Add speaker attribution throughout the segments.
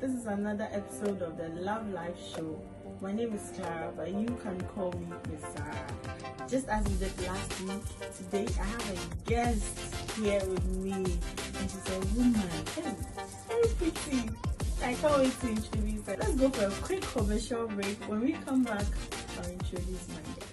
Speaker 1: This is another episode of the Love Life Show. My name is Clara, but you can call me Miss Sarah. Just as we did last week, today I have a guest here with me, and she's a woman. Very pretty. I can't wait to introduce her. Let's go for a quick commercial break. When we come back, I'll introduce my guest.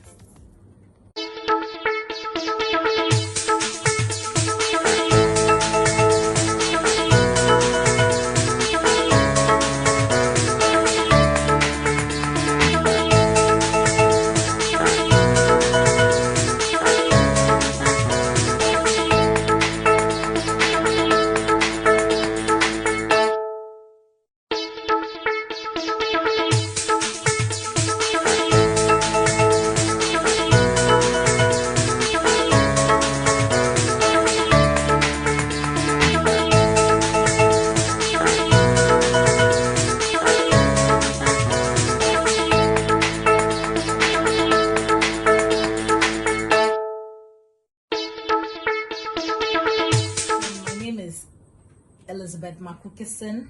Speaker 2: MAKU KISSON.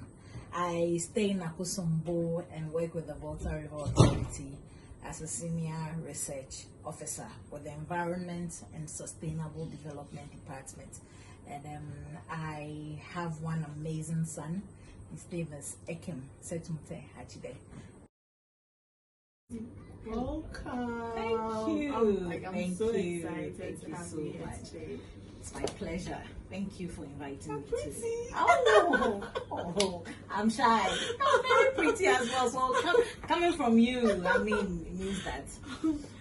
Speaker 2: I stay in KISSON and work with the Volta River Authority as a senior research officer with the Environment and Sustainable Development Department. And I have one amazing son. His name is Ekim Setumte Hachide.
Speaker 1: Welcome.
Speaker 2: Thank you.
Speaker 1: I'm so excited to have you here today.
Speaker 2: It's my pleasure. Thank you for inviting me.
Speaker 1: Pretty.
Speaker 2: Oh, I'm shy. I'm very pretty as well. So coming from you, I mean, it means that.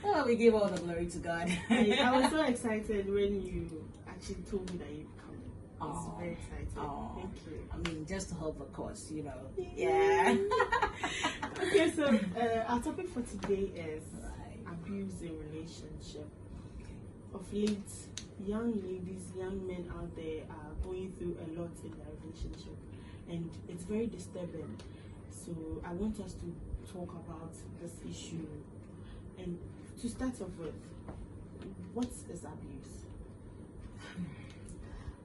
Speaker 2: Oh, we give all the glory to God.
Speaker 1: I was so excited when you actually told me that you'd come. I was very excited. Thank you.
Speaker 2: I mean, just to help the cause, you know. Yeah.
Speaker 1: Okay, so our topic for today is abuse in relationship. Of late, young ladies, young men out there are going through a lot in their relationship, and it's very disturbing. So I want us to talk about this issue. And to start off with, what is abuse?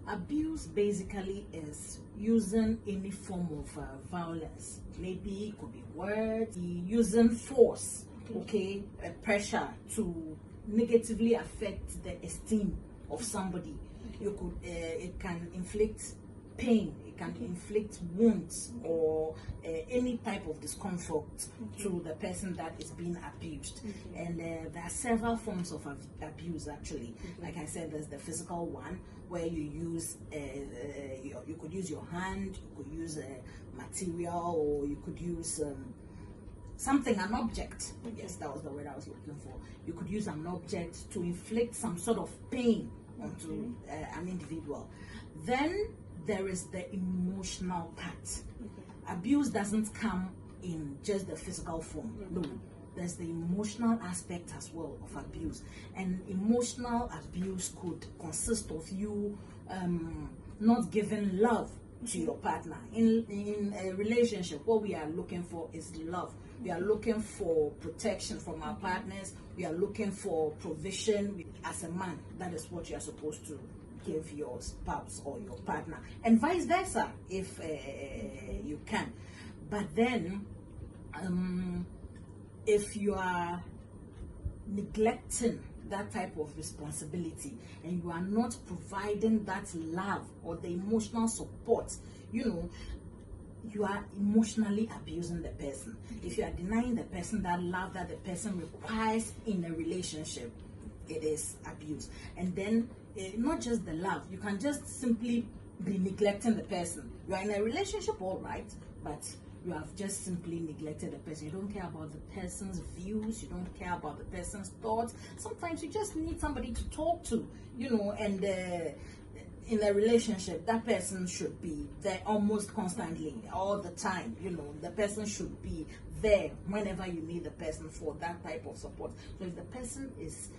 Speaker 2: Abuse basically is using any form of violence. Maybe it could be words, using force, pressure to negatively affect the esteem of somebody. You could it can inflict pain, it can inflict wounds or any type of discomfort to the person that is being abused. And there are several forms of abuse actually. Like I said, there's the physical one where you use you could use your hand, you could use material, or you could use something, an object. Yes, that was the word I was looking for. You could use an object to inflict some sort of pain onto an individual. Then there is the emotional part. Abuse doesn't come in just the physical form. No, there's the emotional aspect as well of abuse. And emotional abuse could consist of you not giving love to your partner. In a relationship, what we are looking for is love. We are looking for protection from our partners. We are looking for provision. As a man, that is what you are supposed to give your spouse or your partner, and vice versa if you can. But then if you are neglecting that type of responsibility and you are not providing that love or the emotional support, you are emotionally abusing the person. If you are denying the person that love that the person requires in a relationship, it is abuse. And then not just the love, you can just simply be neglecting the person. You are in a relationship, all right, but you have just simply neglected the person. You don't care about the person's views, you don't care about the person's thoughts. Sometimes you just need somebody to talk to, and in a relationship, that person should be there almost constantly, all the time. The person should be there whenever you need the person for that type of support. So if the person is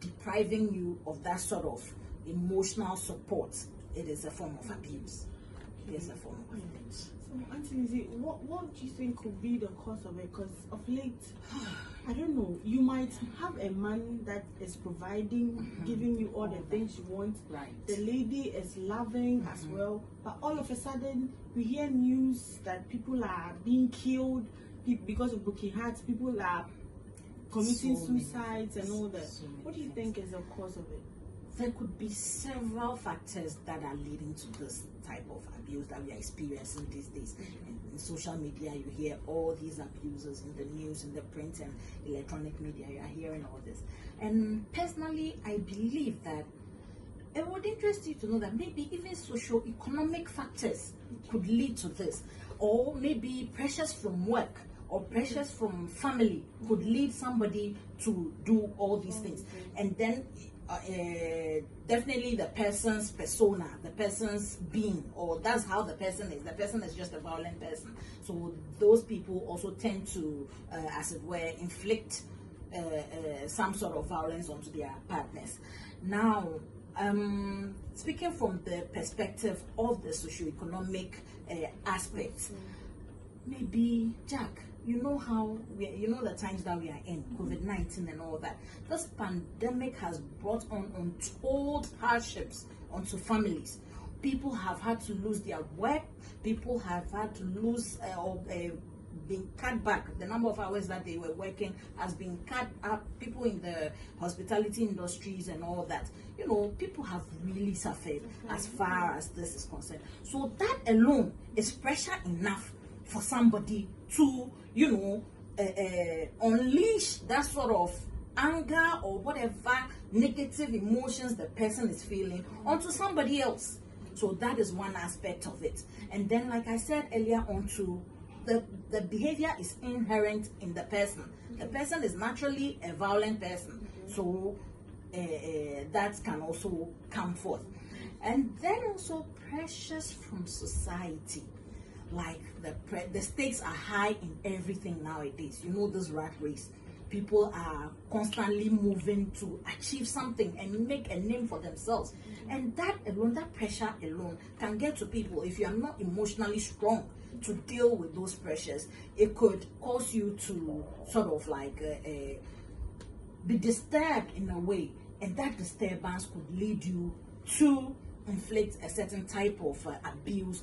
Speaker 2: depriving you of that sort of emotional support, it is a form of abuse. It is a form of abuse.
Speaker 1: So, Auntie Lizzie, what do you think could be the cause of it? Because of late, I don't know, you might have a man that is providing, giving you all the things you want.
Speaker 2: Right.
Speaker 1: The lady is loving as well. But all of a sudden, we hear news that people are being killed because of broken hearts. People are committing suicides and all that. What do you think is the cause of it?
Speaker 2: There could be several factors that are leading to this type of abuse that we are experiencing these days. In social media, you hear all these abuses in the news, in the print and electronic media. You are hearing all this. And personally, I believe that it would interest you to know that maybe even socio-economic factors could lead to this, or maybe pressures from work or pressures from family could lead somebody to do all these things. And then definitely the person's persona, the person's being, or that's how the person is. The person is just a violent person. So those people also tend to, as it were, inflict some sort of violence onto their partners. Now, speaking from the perspective of the socioeconomic aspects, maybe Jack, you know how the times that we are in, COVID-19 and all that. This pandemic has brought on untold hardships onto families. People have had to lose their work. People have had to lose or been cut back. The number of hours that they were working has been cut up. People in the hospitality industries and all that, people have really suffered as far as this is concerned. So that alone is pressure enough for somebody to, unleash that sort of anger or whatever negative emotions the person is feeling onto somebody else. So that is one aspect of it. And then, like I said earlier, onto the behavior is inherent in the person. The person is naturally a violent person, so that can also come forth. And then also pressures from society. Like the stakes are high in everything nowadays. This rat race. People are constantly moving to achieve something and make a name for themselves. And that alone, that pressure alone, can get to people. If you are not emotionally strong to deal with those pressures, it could cause you to sort of like be disturbed in a way. And that disturbance could lead you to inflict a certain type of abuse,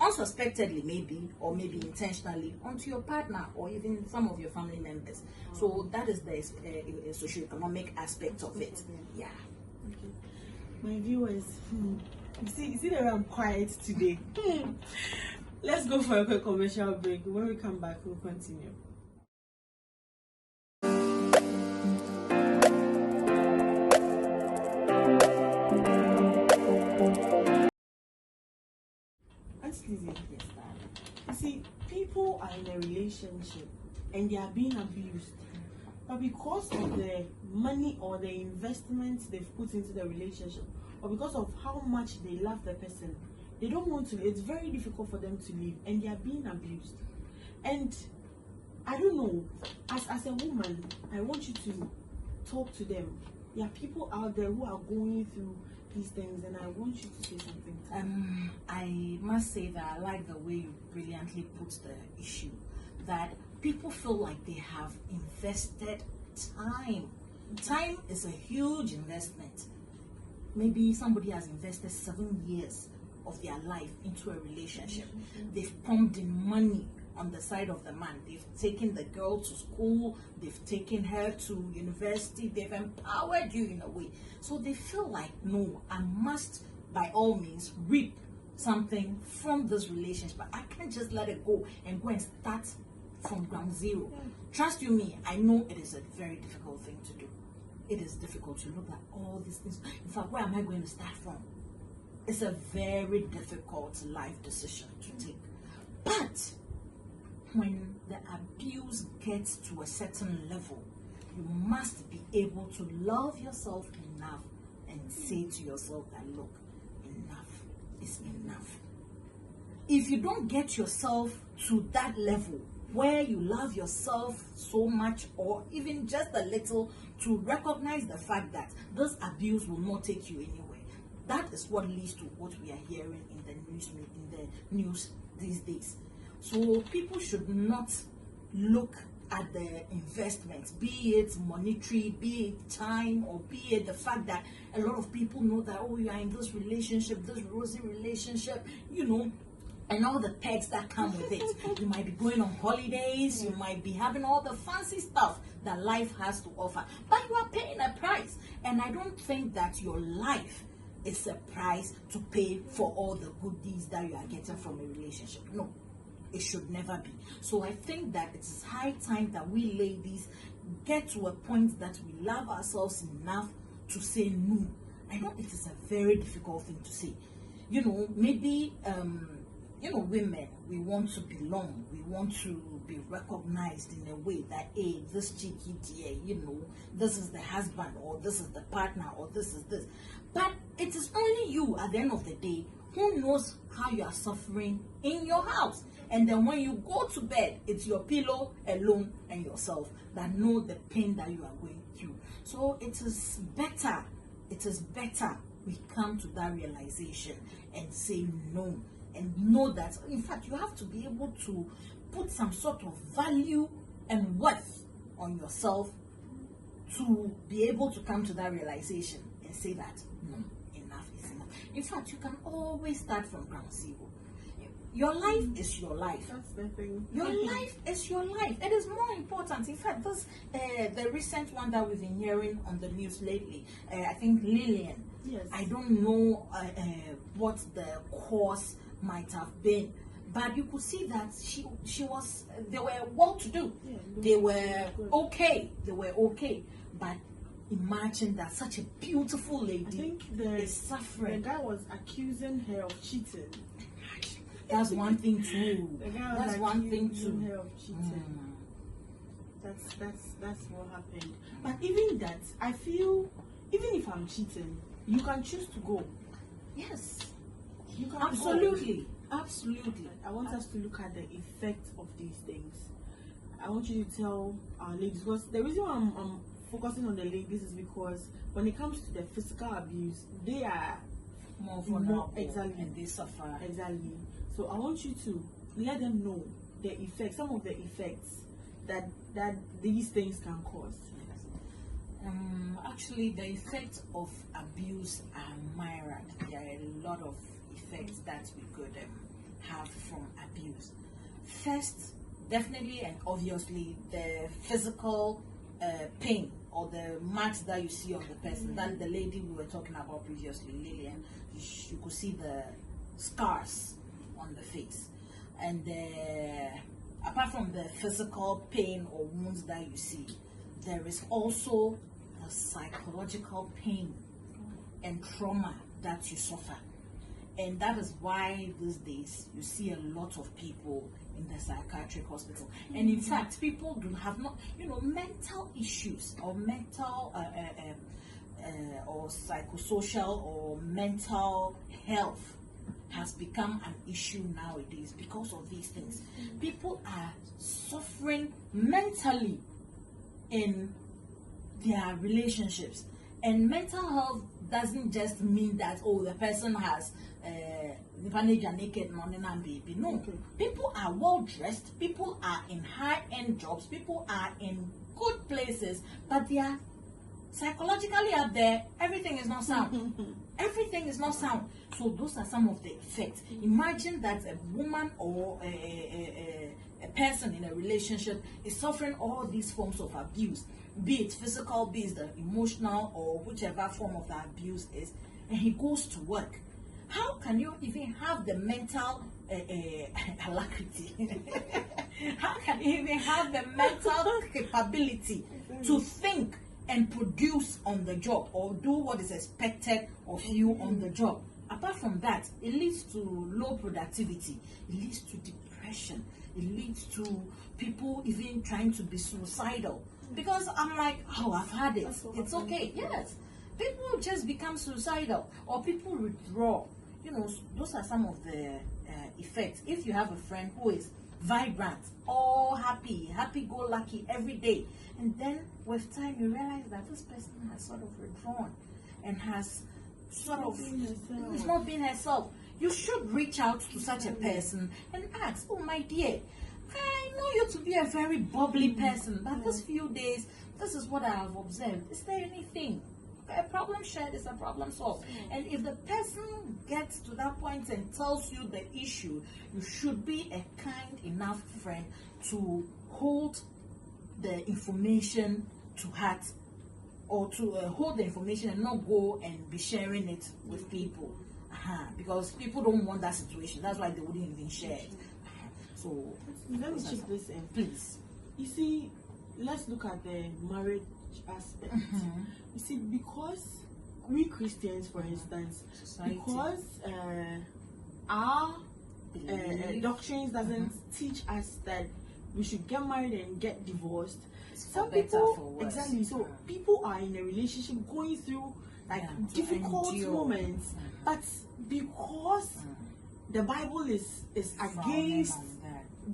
Speaker 2: unsuspectedly maybe, or maybe intentionally, onto your partner or even some of your family members. So that is the socioeconomic aspect of it. Yeah.
Speaker 1: Okay. My viewers, you see that I'm quiet today. Let's go for a quick commercial break. When we come back, we'll continue. You see, people are in a relationship and they are being abused, but because of the money or the investments they've put into the relationship, or because of how much they love the person, they don't want to. It's very difficult for them to leave, and they are being abused. And I don't know, as a woman, I want you to talk to them. There are people out there who are going through these things, and I want you to say something.
Speaker 2: I must say that I like the way you brilliantly put the issue, that people feel like they have invested time. Time is a huge investment. Maybe somebody has invested 7 years of their life into a relationship. They've pumped in money on the side of the man. They've taken the girl to school, they've taken her to university, they've empowered you in a way. So they feel like, no, I must by all means reap something from this relationship. But I can't just let it go and start from ground zero. Trust you me, I know it is a very difficult thing to do. It is difficult to look at all these things. In fact, where am I going to start from? It's a very difficult life decision to take. But when the abuse gets to a certain level, you must be able to love yourself enough and say to yourself that, look, enough is enough. If you don't get yourself to that level where you love yourself so much, or even just a little, to recognize the fact that this abuse will not take you anywhere, that is what leads to what we are hearing in the news these days. So people should not look at the investment, be it monetary, be it time, or be it the fact that a lot of people know that, oh, you are in this relationship, this rosy relationship, and all the perks that come with it. You might be going on holidays, you might be having all the fancy stuff that life has to offer, but you are paying a price. And I don't think that your life is a price to pay for all the goodies that you are getting from a relationship. No, it should never be. So I think that it is high time that we ladies get to a point that we love ourselves enough to say no. I know it is a very difficult thing to say. Maybe women, we want to belong, we want to be recognized in a way that, hey, this cheeky dear, this is the husband, or this is the partner, or this is this. But it is only you at the end of the day who knows how you are suffering in your house. And then when you go to bed, it's your pillow alone and yourself that know the pain that you are going through. So it is better we come to that realization and say no. And know that, in fact, you have to be able to put some sort of value and worth on yourself to be able to come to that realization and say that, no, enough is enough. In fact, you can always start from ground zero. Your life is your life.
Speaker 1: That's the thing.
Speaker 2: Your life is your life. It is more important. In fact, this the recent one that we've been hearing on the news lately, I think Lillian.
Speaker 1: Yes.
Speaker 2: I don't know what the cause might have been, but you could see that she was. They were well to do.
Speaker 1: Yeah,
Speaker 2: they were okay. They were okay, but imagine that such a beautiful lady is suffering.
Speaker 1: The guy was accusing her of cheating.
Speaker 2: That's one thing too.
Speaker 1: That's one thing too. Her of cheating. That's what happened. But even that, I feel, even if I'm cheating, you can choose to go.
Speaker 2: Yes.
Speaker 1: You can
Speaker 2: absolutely.
Speaker 1: go.
Speaker 2: Absolutely.
Speaker 1: I want us to look at the effect of these things. I want you to tell our ladies, because the reason why I'm focusing on the ladies is because when it comes to the physical abuse, they are
Speaker 2: more vulnerable.
Speaker 1: Exactly.
Speaker 2: And they suffer.
Speaker 1: Exactly. So I want you to let them know the effects, some of the effects that these things can cause.
Speaker 2: Actually, the effects of abuse are myriad. There are a lot of effects that we could have from abuse. First, definitely and obviously, the physical pain or the marks that you see on the person. That the lady we were talking about previously, Lillian, you could see the scars on the face. And apart from the physical pain or wounds that you see, there is also the psychological pain and trauma that you suffer. And that is why these days you see a lot of people in the psychiatric hospital. And in fact, people do have not, mental issues or mental or psychosocial or mental health has become an issue nowadays because of these things. People are suffering mentally in their relationships. And mental health doesn't just mean that, oh, the person has naked baby. No, people are well dressed, people are in high-end jobs, people are in good places, but they are psychologically out there, everything is not sound. Everything is not sound. So those are some of the effects. Imagine that a woman or a person in a relationship is suffering all these forms of abuse, be it physical, be it the emotional, or whichever form of the abuse is, and he goes to work. How can you even have the mental alacrity? How can you even have the mental capability to think and produce on the job or do what is expected of you on the job? Apart from that, it leads to low productivity, it leads to depression, it leads to people even trying to be suicidal. Because I'm like, oh, I've had it, it's okay. Yes, people just become suicidal or people withdraw. Those are some of the effects. If you have a friend who is vibrant, all happy-go-lucky every day, and then with time you realize that this person has sort of withdrawn and has sort of, it's not being herself. You should reach out to such a person and ask, oh my dear, I know you to be a very bubbly person, but this few days, this is what I have observed. Is there anything? A problem shared is a problem solved. And if the person gets to that point and tells you the issue, you should be a kind enough friend to hold the information to heart, or to hold the information and not go and be sharing it with people. Because people don't want that situation. That's why they wouldn't even share it. So
Speaker 1: let me check this in,
Speaker 2: please.
Speaker 1: You see, let's look at the marriage aspect. You see, because we Christians, for instance,
Speaker 2: Society.
Speaker 1: because our doctrines doesn't teach us that we should get married and get divorced. Some people, exactly. So people are in a relationship going through like difficult moments, but because the Bible is against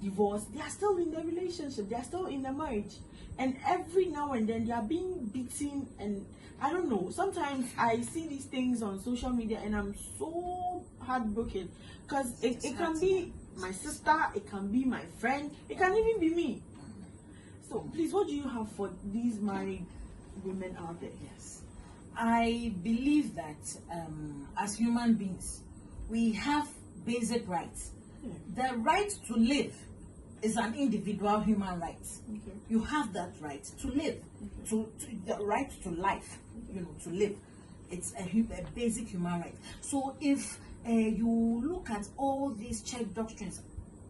Speaker 1: divorce, they are still in the relationship, they are still in the marriage, and every now and then they are being beaten. And I don't know, sometimes I see these things on social media and I'm so heartbroken, because it can be my sister, it can be my friend, it can even be me. So please, what do you have for these married women out there?
Speaker 2: Yes, I believe that as human beings, we have basic rights. The right to live is an individual human right. You have that right to live, to the right to life, to live. It's a basic human right. So if you look at all these church doctrines,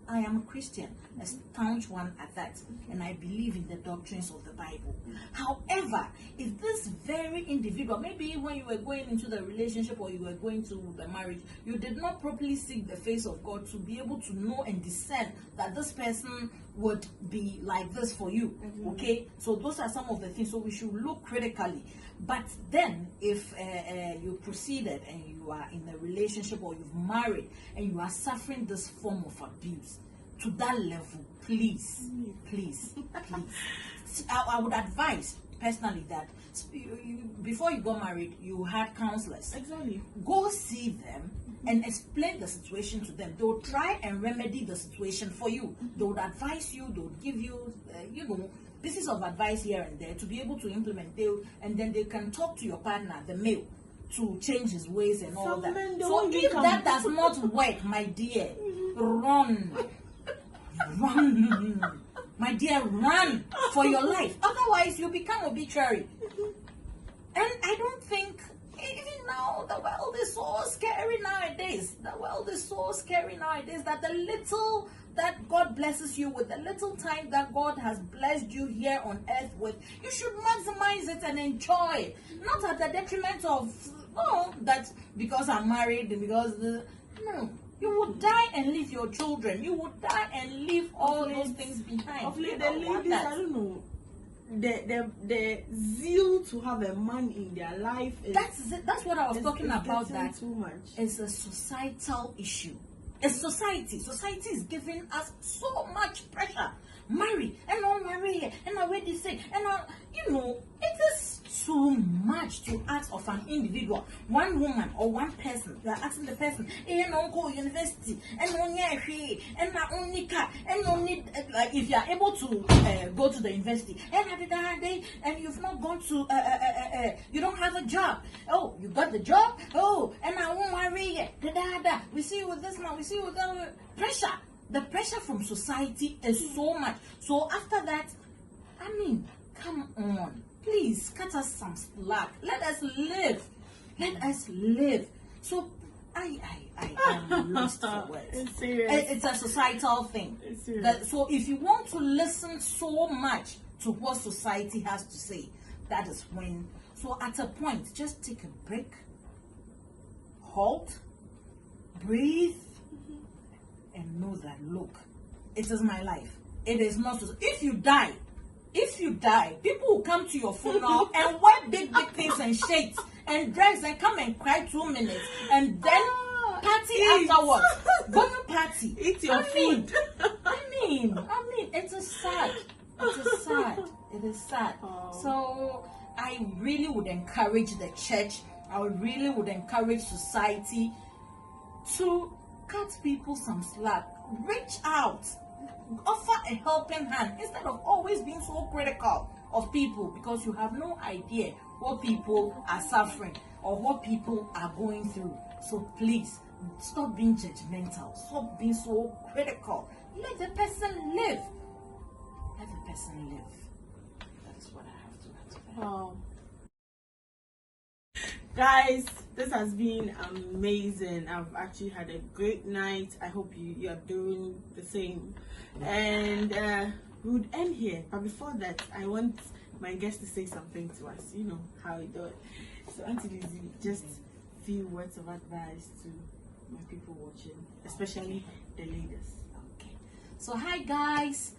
Speaker 2: I am a Christian, a staunch one at that, and I believe in the doctrines of the Bible. However, if this very individual, maybe when you were going into the relationship or you were going to the marriage, you did not properly seek the face of God to be able to know and discern that this person would be like this for you. Okay, so those are some of the things. So we should look critically. But then, if you proceeded and you are in a relationship or you've married and you are suffering this form of abuse to that level, please, I would advise personally that before you got married, you had counselors.
Speaker 1: Exactly.
Speaker 2: Go see them and explain the situation to them. They will try and remedy the situation for you. They would advise you. They would give you, pieces of advice here and there to be able to implement. And then they can talk to your partner, the male, to change his ways and all that. So if that does not work, my dear, run. My dear, run for your life. Otherwise, you become obituary. And I don't think, even now, the world is so scary nowadays. The world is so scary nowadays that the little that God blesses you with, the little time that God has blessed you here on earth with, you should maximize it and enjoy. Not at the detriment of, that because I'm married, because, no. You would die and leave your children. You would die and leave all those things behind.
Speaker 1: Of late, the ladies, I don't know, the zeal to have a man in their life is,
Speaker 2: that's what I was talking about. That
Speaker 1: too much.
Speaker 2: It's a societal issue. A society is giving us so much pressure. Marry and not marry, and I wait this thing, and it is too much to ask of an individual, one woman or one person. You are asking the person, go university, and only car, and only like if you are able to go to the university, and you've not gone to you don't have a job. Oh, you got the job. Oh, and I won't marry. We see you with this now. We see you with that pressure. The pressure from society is so much. So after that, come on. Please, cut us some slack. Let us live. So I am lost for words.
Speaker 1: It's serious.
Speaker 2: It's a societal thing.
Speaker 1: It's serious.
Speaker 2: So if you want to listen so much to what society has to say, that is when. So at a point, just take a break, halt, breathe, and know that, look, it is my life. It is not. If you die, people will come to your funeral and wear big things and shades and dress and come and cry 2 minutes and then party afterwards. Go to party.
Speaker 1: Eat your food.
Speaker 2: It is sad. It is sad.
Speaker 1: Oh.
Speaker 2: So I really would encourage the church I really would encourage society to cut people some slack. Reach out, offer a helping hand instead of always being so critical of people, because you have no idea what people are suffering or what people are going through. So please stop being judgmental, stop being so critical. Let the person live. Let the person live. That's what I have to add to that.
Speaker 1: Wow. Guys, this has been amazing. I've actually had a great night. I hope you are doing the same. And we would end here. But before that, I want my guest to say something to us. You know how we do it. So Auntie Lizzie, just few words of advice to my people watching, especially the ladies.
Speaker 2: Okay. So hi guys.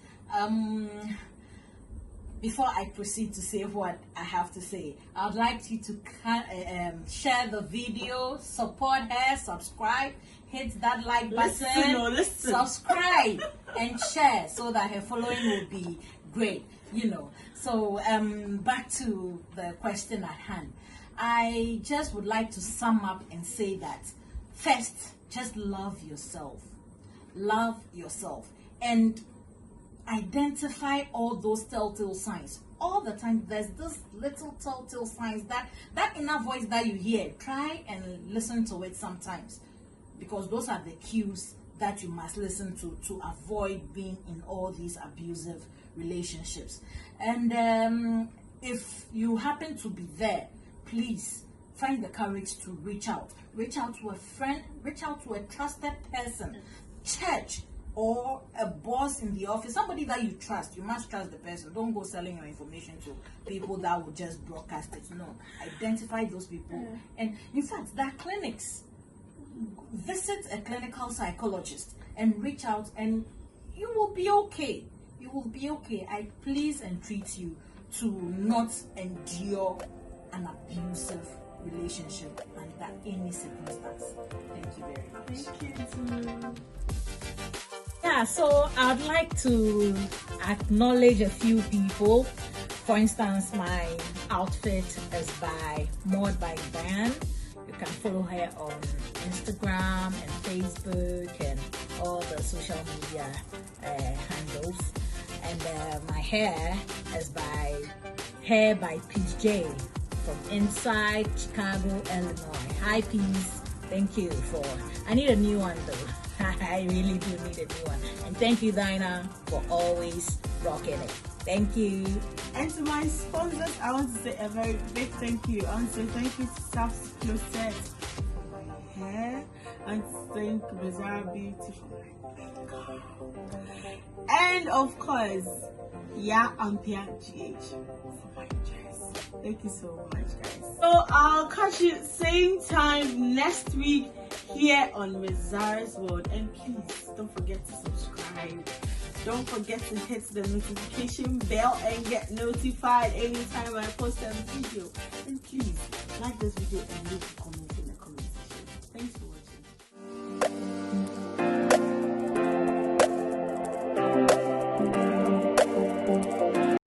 Speaker 2: Before I proceed to say what I have to say, I'd like you to share the video, support her, subscribe, hit that like button,
Speaker 1: listen.
Speaker 2: Subscribe and share so that her following will be great, you know. So back to the question at hand. I just would like to sum up and say that first, just love yourself. Love yourself. And identify all those telltale signs. All the time there's this little telltale signs, that inner voice that you hear. Try and listen to it sometimes, because those are the cues that you must listen to avoid being in all these abusive relationships. And if you happen to be there, please find the courage to reach out to a friend, reach out to a trusted person, church, or a boss in the office, somebody that you trust. You must trust the person. Don't go selling your information to people that will just broadcast it. No, identify those people. And in fact, there are clinics. Visit a clinical psychologist and reach out, and you will be okay. You will be okay. I please entreat you to not endure an abusive relationship under any circumstance. Thank you very much.
Speaker 1: Thank you.
Speaker 2: Yeah, so I'd like to acknowledge a few people. For instance, my outfit is by Mod by Dan. You can follow her on Instagram and Facebook and all the social media handles. And my hair is by Hair by Peace J from inside Chicago, Illinois. Hi Peace, thank you I need a new one though. I really do need a new one. And thank you, Dinah, for always rocking it. Thank you.
Speaker 1: And to my sponsors, I want to say a very big thank you. I want to say thank you to South Closet for my hair. And thank Bizarre Beauty for my makeup. And of course, Ampia GH for my dress. Thank you so much, guys. So I'll catch you same time next week here on Miss Zara's World. And please don't forget to subscribe. Don't forget to hit the notification bell and get notified anytime I post a video. And please like this video and leave a comment in the comment section. Thanks for watching.